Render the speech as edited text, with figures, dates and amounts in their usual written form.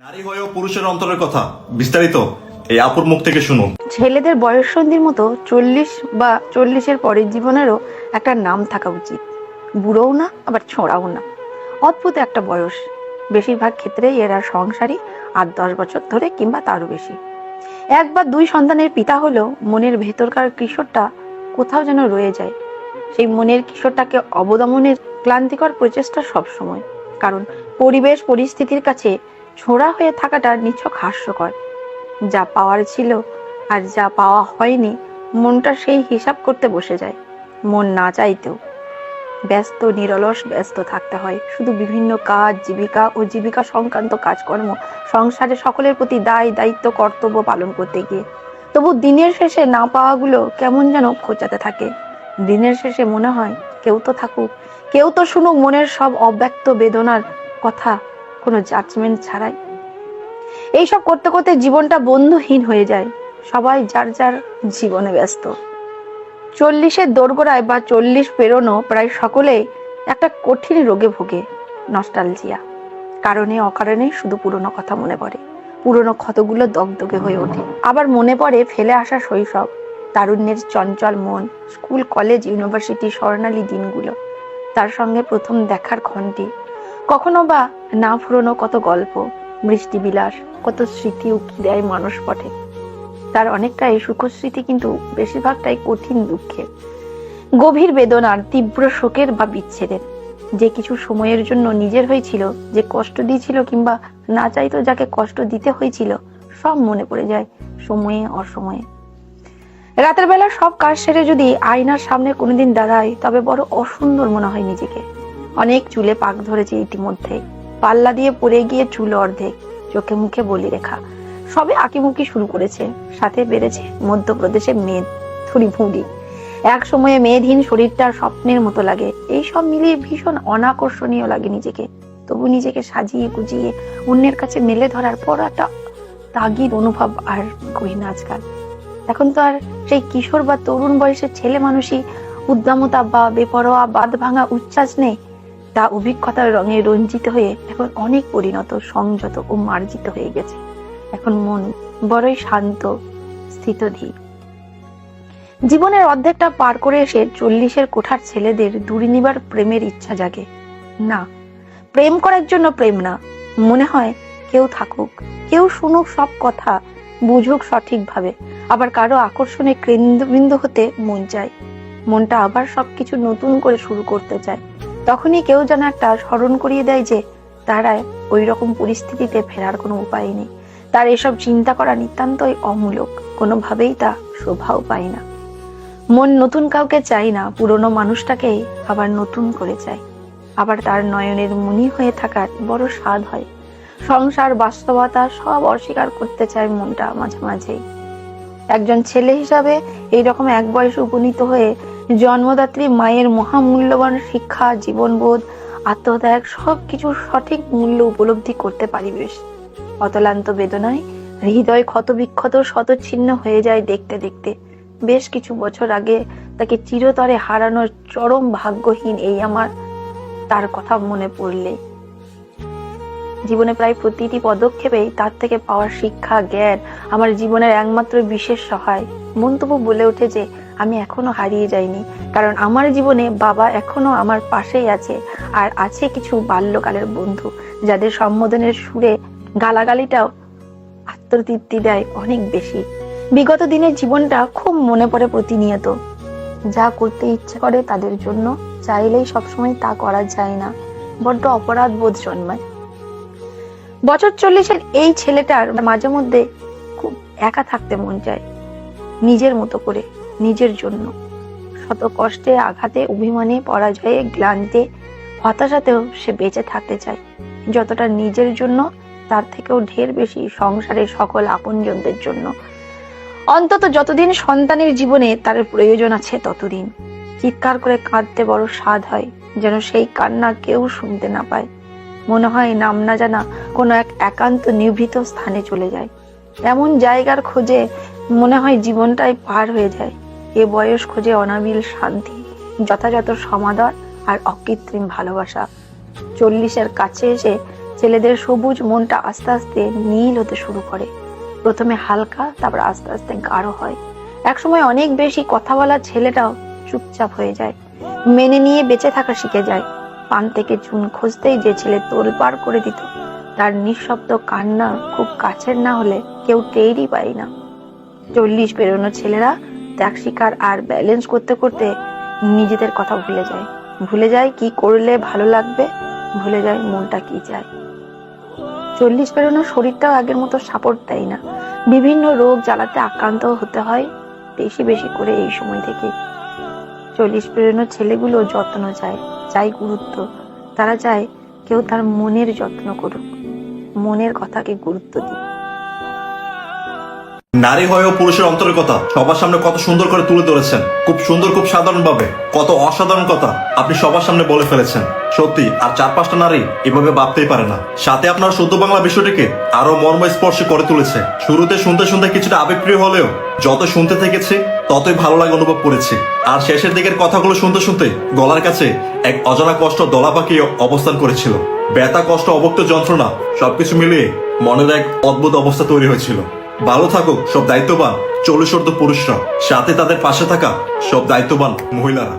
নারী হয়েও পুরুষের অন্তরের কথা বিস্তারিত এই আপুর মুখ থেকে শুনুন। ছেলেদের বয়ঃসন্ধির মতো 40 বা 40-এর পরের জীবনেরও একটা নাম থাকা উচিত। বুড়োও না, আবার ছোঁড়াও না, অদ্ভুত একটা বয়স। বেশিরভাগ ক্ষেত্রেই এরা সংসারী 8-10 বছর ধরে কিংবা তারও বেশি। 1 বা 2 সন্তানের পিতা হলেও মনের ভেতরকার কিশোরটা কোথাও যেন রয়ে যায়। সেই মনের কিশোরটাকে অবদমনের ক্লান্তিকর প্রচেষ্টা সবসময়, কারণ পরিবেশ পরিস্থিতির কাছে ছোঁড়া হয়ে থাকাটা নিছক হাস্যকর। যা পাওয়ার ছিল আর যা পাওয়া হয়নি, মনটা সেই হিসাব করতে বসে যায়। মন না চাইতেও ব্যস্ত, নিরলস ব্যস্ত থাকতে হয় শুধু বিভিন্ন কাজ, জীবিকা ও জীবিকা সংক্রান্ত কাজকর্ম, সংসারে সকলের প্রতি দায় দায়িত্ব কর্তব্য পালন করতে গিয়ে। তবু দিনের শেষে না পাওয়াগুলো কেমন যেন খোঁচাতে থাকে। দিনের শেষে মনে হয় কেউ তো থাকুক, কেউ তো শুনুক মনের সব অব্যক্ত বেদনার কথা, কোনো জাজমেন্ট ছাড়াই। এইসব করতে করতে জীবনটা বন্ধুহীন হয়ে যায়। সবাই যার যার জীবনে ব্যস্ত। 40-এর দোরগোড়ায় বা 40 পেরোনো প্রায় সকলেই একটা কঠিন রোগে ভোগে, নস্টালজিয়া। কারণে অকারণে শুধু পুরনো কথা মনে পড়ে, পুরনো ক্ষতগুলো দগদগে হয়ে ওঠে। আবার মনে পড়ে ফেলে আসা শৈশব, তারুণ্যের চঞ্চল মন, স্কুল কলেজ ইউনিভার্সিটি স্বর্ণালী দিনগুলো, তার সঙ্গে প্রথম দেখার ক্ষণটি। কখনো বা না ফুরোনো কত গল্প, বৃষ্টি বিলাস, কত স্মৃতি উকি দেয় মানুষ পথে। তার অনেকটাই সুখস্মৃতি, কিন্তু বেশিরভাগটাই কঠিন দুঃখের, গভীর বেদনার, তীব্র শোকের বা বিচ্ছেদের। যে কিছু সময়ের জন্য নিজের হয়েছিল, যে কষ্ট দিয়েছিল কিংবা না চাইতো যাকে কষ্ট দিতে হয়েছিল, সব মনে পড়ে যায় সময়ে অসময়ে। রাতের বেলা সব কাজ সেরে যদি আয়নার সামনে কোনোদিন দাঁড়াই, তবে বড় অসুন্দর মনে হয় নিজেকে। অনেক চুলে পাক ধরেছে ইতিমধ্যে, পাল্লা দিয়ে পড়ে গিয়ে চুল অর্ধেক, চোখে মুখে বলি রেখা, সবে আঁকিমুখি শুরু করেছে। সাথে বেড়েছে মধ্যপ্রদেশে মেদ, থুড়ি ভুঁড়ি। এক সময়ে মেদহীন শরীরটা স্বপ্নের মতো লাগে। এই সব মিলিয়ে ভীষণ অনাকর্ষণীয় লাগে নিজেকে। তবু নিজেকে সাজিয়ে গুজিয়ে অন্যের কাছে মেলে ধরার পর একটা তাগিদ অনুভব আর করি না আজকাল। এখন তো আর সেই কিশোর বা তরুণ বয়সের ছেলে মানুষই উদ্দামতা বা বেপরোয়া বাঁধ ভাঙা উচ্ছ্বাস নেই। তা অভিজ্ঞতার রঙে রঞ্জিত হয়ে এখন অনেক পরিণত, সংযত ও মার্জিত হয়ে গেছে। এখন মন বড়ই শান্ত, স্থিতধীর। জীবনের অর্ধেকটা পার করে এসে 40-এর কোঠার ছেলেদের দূরে নিবার প্রেমের ইচ্ছা জাগে না। প্রেম করার জন্য প্রেম না, মনে হয় কেউ থাকুক, কেউ শুনুক সব কথা, বুঝুক সঠিকভাবে। আবার কারো আকর্ষণে কেন্দ্রবিন্দু হতে মন চায়। মনটা আবার সবকিছু নতুন করে শুরু করতে চায়। তখনই কেউ যেন একটা স্মরণ করিয়ে দেয় যে তারা ওই রকম পরিস্থিতিতে ফেরার কোনো উপায় নেই। তার এসব চিন্তা করা নিতান্তই অমূলক, কোনোভাবেই তা শোভাও পায় না। মন নতুন কাউকে চাই না, পুরনো মানুষটাকেই আবার নতুন করে চায়। আবার তার নয়নের মণি হয়ে থাকার বড় স্বাদ হয়। সংসার, বাস্তবতা সব অস্বীকার করতে চায় মনটা মাঝে মাঝেই। একজন ছেলে হিসাবে এইরকম এক বয়সে উপনীত হয়ে জন্মদাত্রী মায়ের মহামূল্যবান শিক্ষা, জীবনবোধ, আত্মত্যাগ সবকিছুর সঠিক মূল্য উপলব্ধি করতে পারি বেশ। অতলান্ত বেদনায় হৃদয় ক্ষত বিক্ষত, শতচ্ছিন্ন হয়ে যায় দেখতে দেখতে। বেশ কিছু বছর আগে তাকে চিরতরে হারানোর চরম ভাগ্যহীন এই আমার, তার কথা মনে পড়লে। জীবনে প্রায় প্রতিটি পদক্ষেপেই তার থেকে পাওয়া শিক্ষা, জ্ঞান আমার জীবনের একমাত্র বিশেষ সহায়। মন তবু বলে ওঠে যে আমি এখনো হারিয়ে যাইনি, কারণ আমার জীবনে বাবা এখনো আমার পাশেই আছে। আর আছে কিছু বাল্যকালের বন্ধু, যাদের সম্বোধনের সুরে গালাগালিটাও আত্মতৃপ্তি দেয় অনেক বেশি। বিগত দিনের জীবনটা খুব মনে পড়ে প্রতিনিয়ত। যা করতে ইচ্ছে করে তাদের জন্য চাইলেই সবসময় তা করা যায় না, বড্ড অপরাধ বোধ জন্মায়। বছর 40-এর এই ছেলেটার মাঝে মধ্যে খুব একা থাকতে মন চায়, নিজের মতো করে, নিজের জন্য। শত কষ্টে, আঘাতে, অভিমানে, পরাজয়ে, গ্লানিতে, হতাশাতেও সে বেঁচে থাকতে চায়। যতটা নিজের জন্য, তার থেকেও ঢের বেশি সংসারের সকল আপনজনদের জন্য। অন্তত যতদিন সন্তানের জীবনে তার প্রয়োজন আছে ততদিন। চিৎকার করে কাঁদতে বড় স্বাদ হয়, যেন সেই কান্না কেউ শুনতে না পায়। মনে হয় নাম না জানা কোনো এক একান্ত নিভৃত স্থানে চলে যায়। এমন জায়গার খোঁজে মনে হয় জীবনটাই পার হয়ে যায়। এ বয়স খোঁজে অনাবিল শান্তি, যথাযথ সমাদর আর অকৃত্রিম ভালোবাসা। 40-এর কাছে এসে ছেলেদের সবুজ মনটা আস্তে আস্তে নীল হতে শুরু করে। প্রথমে হালকা, তারপর আস্তে আস্তে গাঢ় হয়। একসময় অনেক বেশি কথা বলা ছেলেটাও চুপচাপ হয়ে যায়, মেনে নিয়ে বেঁচে থাকা শিখে যায়। পান থেকে চুন খুঁজতেই যে ছেলে তোলপাড় করে দিত, তার নিঃশব্দ কান্না খুব কাছের না হলে কেউ টেরই পায় না। 40 পেরোনো ছেলেরা ত্যাগ শিকার আর ব্যালেন্স করতে করতে নিজেদের কথা ভুলে যায় কি করলে ভালো লাগবে, ভুলে যায় মনটা কি চায়। 40 পেরোনো শরীরটাও আগের মতো সাপোর্ট দেয় না। বিভিন্ন রোগ জ্বালাতে আক্রান্ত হতে হয় বেশি করে এই সময় থেকে। 40 পেরোনো ছেলেগুলো যত্ন চায় গুরুত্ব। তারা চায় কেউ তার মনের যত্ন করুক, মনের কথাকে গুরুত্ব দিক। নারী হয়েও পুরুষের অন্তরের কথা সবার সামনে কত সুন্দর করে তুলে ধরেছেন। খুব সুন্দর, খুব সাধারণ ভাবে কত অসাধারণ কথা আপনি সবার সামনে বলে ফেলেছেন। সত্যি আর 4-5টা নারী এভাবে ভাবতেই পারে না। সাথে আপনার শুদ্ধ বাংলা বিষয়টিকে আরো মর্মস্পর্শী করে তুলেছে। শুরুতে শুনতে কিছুটা আবেগপ্রিয় হলেও যত শুনতে থেকেছি ততই ভালো লাগে অনুভব করেছি। আর শেষের দিকের কথাগুলো শুনতে গলার কাছে এক অজানা কষ্ট দলা পাকিয়ে অবস্থান করেছিল। ব্যথা, কষ্ট, অবক্ত যন্ত্রণা সবকিছু মিলিয়ে মনের এক অদ্ভুত অবস্থা তৈরি হয়েছিল। ভালো থাকুক সব দায়িত্ববান 40 পুরুষরা, সাথে তাদের পাশে থাকা সব দায়িত্ববান মহিলারা।